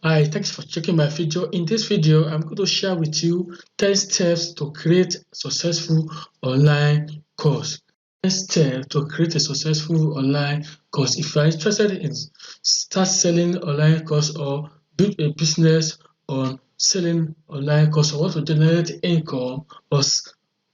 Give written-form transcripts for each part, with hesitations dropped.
Hi, thanks for checking my video. In this video, I'm going to share with you 10 steps to create a successful online course. 10 steps to create a successful online course. If you are interested in start selling online course or build a business on selling online course or want to generate income or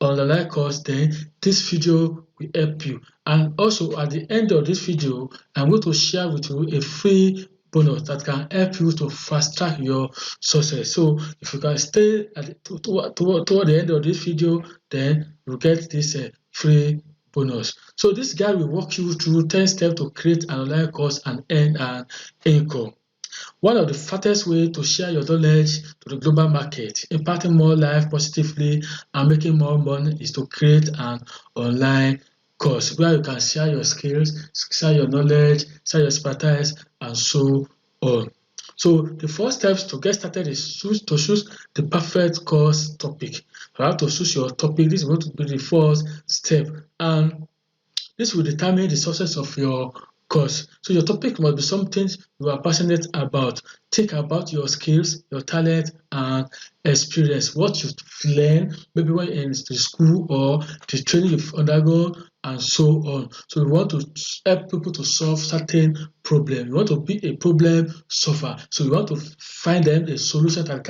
on online course, then this video will help you. And also at the end of this video, I'm going to share with you a free bonus that can help you to fast track your success. So if you can stay at toward the end of this video, then you get this free bonus. So this guide will walk you through 10 steps to create an online course and earn an income. One of the fastest ways to share your knowledge to the global market, impacting more lives positively and making more money is to create an online course where you can share your skills, share your knowledge, share your expertise, and so on. So the first steps to get started is to choose the perfect course topic. You have to choose your topic. This is going to be the first step, and this will determine the success of your course. So your topic must be something you are passionate about. Think about your skills, your talent, and experience. What you've learned, maybe when in the school or the training you've undergone, and so on. So we want to help people to solve certain problems. You want to be a problem solver. So you want to find them a solution that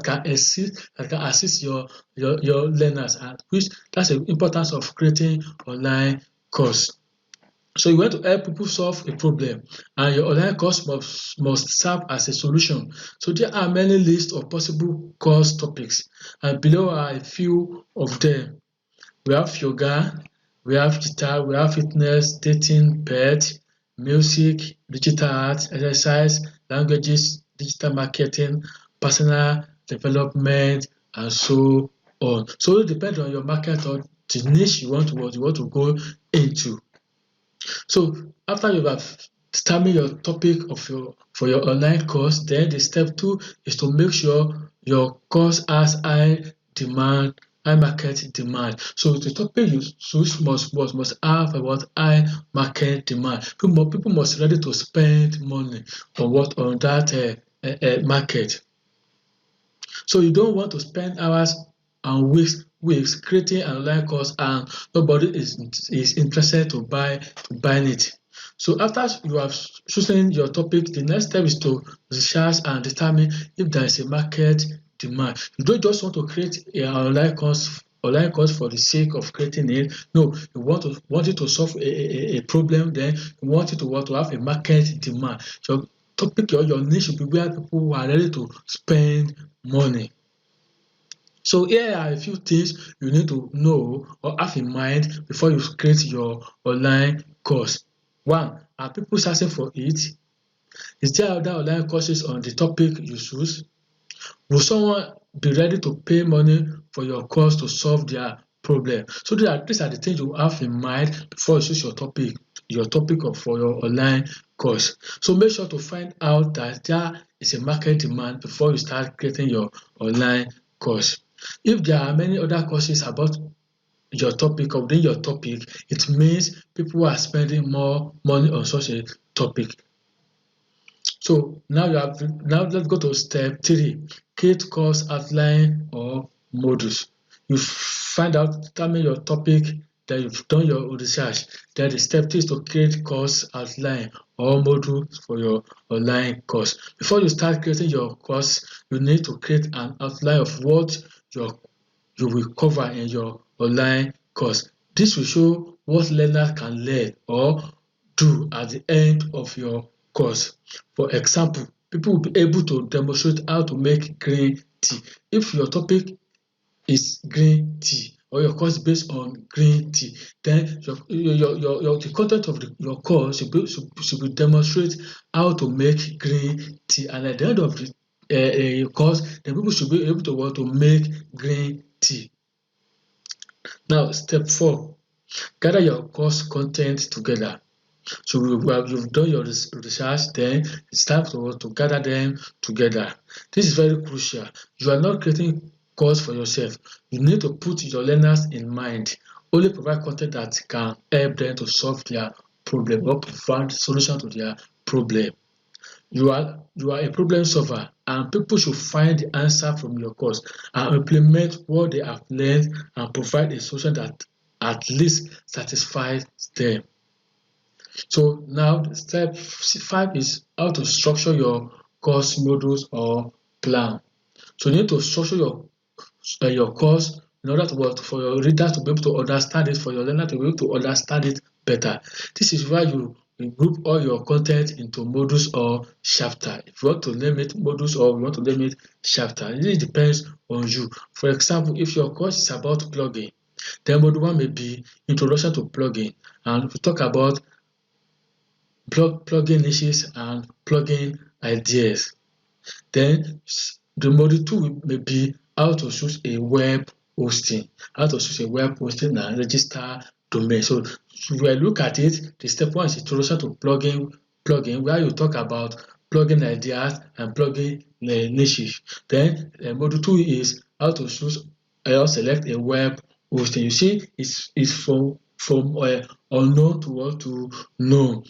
can assist your learners, and which that's the importance of creating online course. So you want to help people solve a problem, and your online course must serve as a solution. So there are many lists of possible course topics, and below are a few of them. We have yoga, we have guitar, we have fitness, dating, pet, music, digital art, exercise, languages, digital marketing, personal development, and so on. So it depends on your market or the niche you want to go into. So after you have determined your topic for your online course, then the step 2 is to make sure your course has high market demand. So the topic you choose must have about high market demand. People must be ready to spend money on that market. So you don't want to spend hours and weeks creating an online course and nobody is interested to buy it. So after you have chosen your topic, the next step is to research and determine if there is a market demand. You don't just want to create an online course for the sake of creating it. No, you want it to solve a problem, then you want it to have a market demand. Your topic or your niche should be where people are ready to spend money. So here are a few things you need to know or have in mind before you create your online course. 1, are people searching for it? Is there other online courses on the topic you choose? Will someone be ready to pay money for your course to solve their problem? So these are the things you have in mind before you choose your topic for your online course. So make sure to find out that there is a market demand before you start creating your online course. If there are many other courses about your topic or within your topic, it means people are spending more money on such a topic. So now let's go to step 3, create course outline or modules. You determine your topic, then you've done your research. Then the step 3 is to create course outline or module for your online course. Before you start creating your course, you need to create an outline of what you will cover in your online course. This will show what learners can learn or do at the end of your course. For example, people will be able to demonstrate how to make green tea. If your topic is green tea or your course based on green tea, then the content of your course should be demonstrate how to make green tea, and at the end of the course, the people should be able to want to make green tea. Now, step 4, gather your course content together. So you've done your research, then it's time to gather them together. This is very crucial. You are not creating course for yourself. You need to put your learners in mind. Only provide content that can help them to solve their problem or find solution to their problem. you are a problem solver, and people should find the answer from your course and implement what they have learned and provide a solution that at least satisfies them. So now step 5 is how to structure your course modules or plan. So you need to structure your course in order for your readers to be able to understand it, for your learner to be able to understand it better. This is why you group all your content into modules or chapter. If you want to name it modules or you want to name it chapter, it really depends on you. For example, if your course is about plugin, then module 1 may be introduction to plugin, and we talk about plugin niches and plugin ideas. Then the module 2 may be how to choose a web hosting, and register domain. So when you look at it, the step 1 is introduction to plugin, where you talk about plugin ideas and plugin niches. Then module 2 is how to choose or select a web hosting. You see, it's from unknown to known.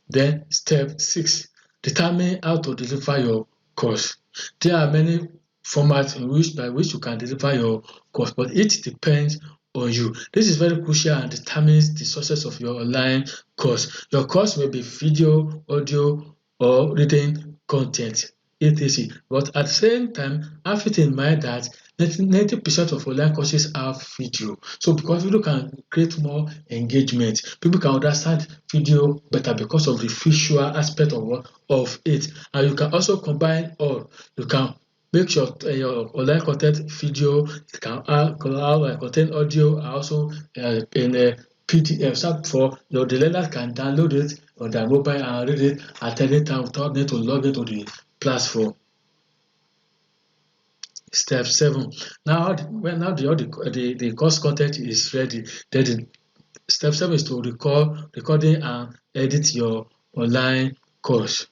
Then step 6, determine how to deliver your course. There are many formats by which you can deliver your course, but it depends on you. This is very crucial and determines the success of your online course. Your course may be video, audio, or written content, etc. But at the same time, have it in mind that 90% of online courses have video. So because video can create more engagement, people can understand video better because of the visual aspect of it. And you can also combine all. You can make sure your online content video can contain audio and also in a PDF. So the learners can download it on their mobile and read it at any time without needing to log into the platform. Step 7. Now the course content is ready, then step 7 is to recording and edit your online course.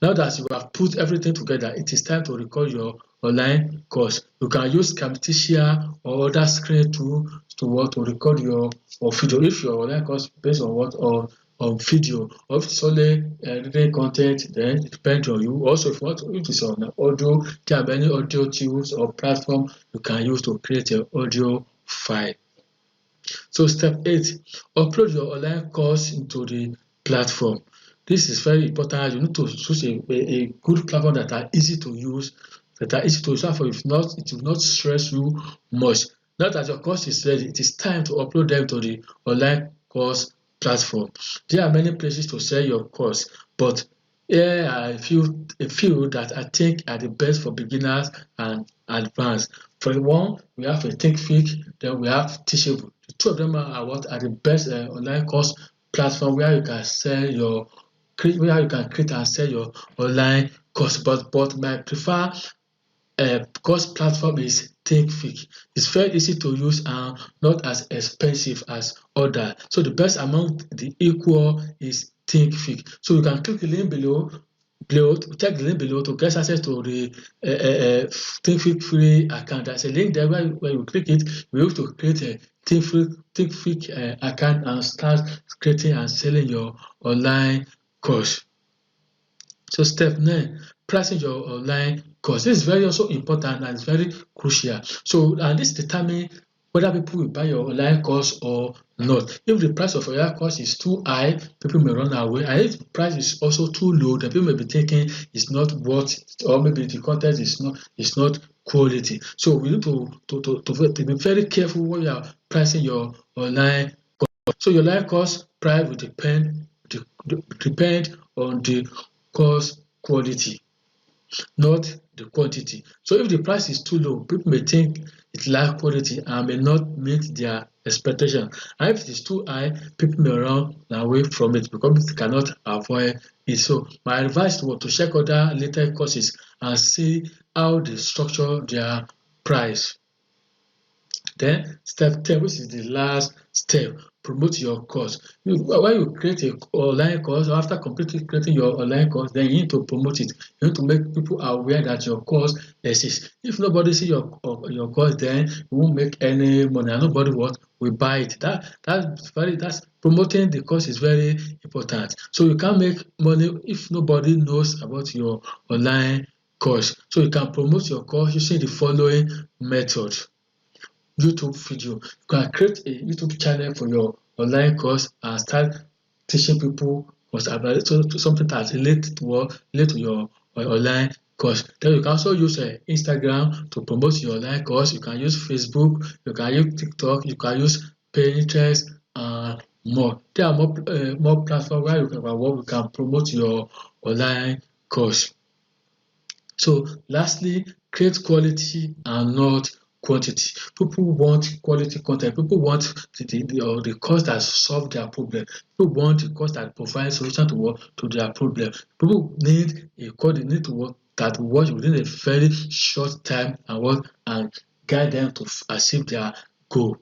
Now that you have put everything together, it is time to record your online course. You can use Camtasia or other screen tool to record your video. If your online course based on on video, or if it's only written content, then it depends on you. Also, if it's on audio, there are many audio tools or platform you can use to create an audio file. So step 8, upload your online course into the platform. This is very important. You need to choose a good platform that are easy to use, If not, it will not stress you much. Now that your course is ready, it is time to upload them to the online course platform. There are many places to sell your course, but here are a few that I think are the best for beginners and advanced. For one, we have Thinkific, then we have Teachable. The two of them are the best online course platform where you can create and sell your online course. But my preferred course platform is Thinkific. It's very easy to use and not as expensive as others. So the best among the equal is Thinkific. So you can click the link below. Check the link below to get access to the Thinkific free account. There's a link there where you click it, you're able to create a Thinkific account and start creating and selling your online course. So step 9, pricing your online course. This is very also important and it's very crucial. So and this determines whether people will buy your online course or not. If the price of your online course is too high, people may run away. And if the price is also too low, then people may be thinking it's not worth it, or maybe the content is not quality. So we need to be very careful when you are pricing your online course. So your online course price will depend on the course quality, not the quantity. So if the price is too low, people may think it lacks quality and may not meet their expectation. And if it is too high, people may run away from it because they cannot avoid it. So my advice was to check other related courses and see how they structure their price. Then step 10, which is the last step, promote your course. When you create an online course, or after completely creating your online course, then you need to promote it. You need to make people aware that your course exists. If nobody see your course, then you won't make any money, and nobody will buy it. That's promoting the course is very important. So you can't make money if nobody knows about your online course. So you can promote your course using the following method. YouTube video. You can create a YouTube channel for your online course and start teaching people about something that relate to your online course. Then you can also use Instagram to promote your online course. You can use Facebook, you can use TikTok, you can use Pinterest and more. There are more platforms where you can promote your online course. So lastly, create quality and not quantity. People want quality content. People want the course that solve their problem. People want the course that provides solution to their problem. People need a course they need to work that works within a very short time and guide them to achieve their goal.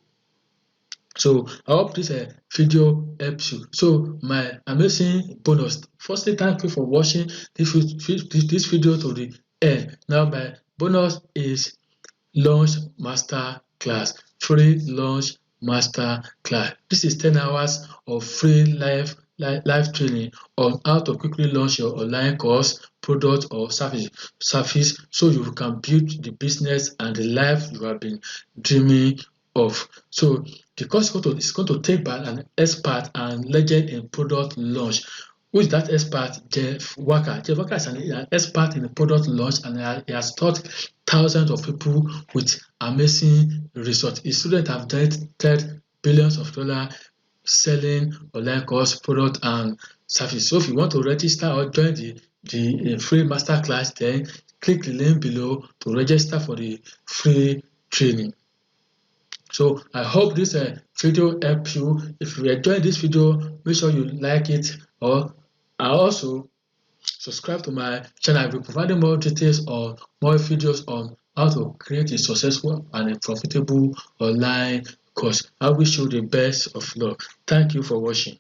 So I hope this video helps you. So my amazing bonus. Firstly, thank you for watching this video to the end. Now my bonus is launch master class, free launch master class. This is 10 hours of free live training on how to quickly launch your online course, product or service so you can build the business and the life you have been dreaming of. So the course is going to take by an expert and legend in product launch. Who is that expert? Jeff Walker. Jeff Walker is an expert in product launch, and he has taught thousands of people with amazing results. His students have generated billions of dollars selling online course, product, and service. So if you want to register or join the free masterclass, then click the link below to register for the free training. So I hope this video helped you. If you enjoyed this video, make sure you like it, or also subscribe to my channel. I'll be providing more details or more videos on how to create a successful and a profitable online course. I wish you the best of luck. Thank you for watching.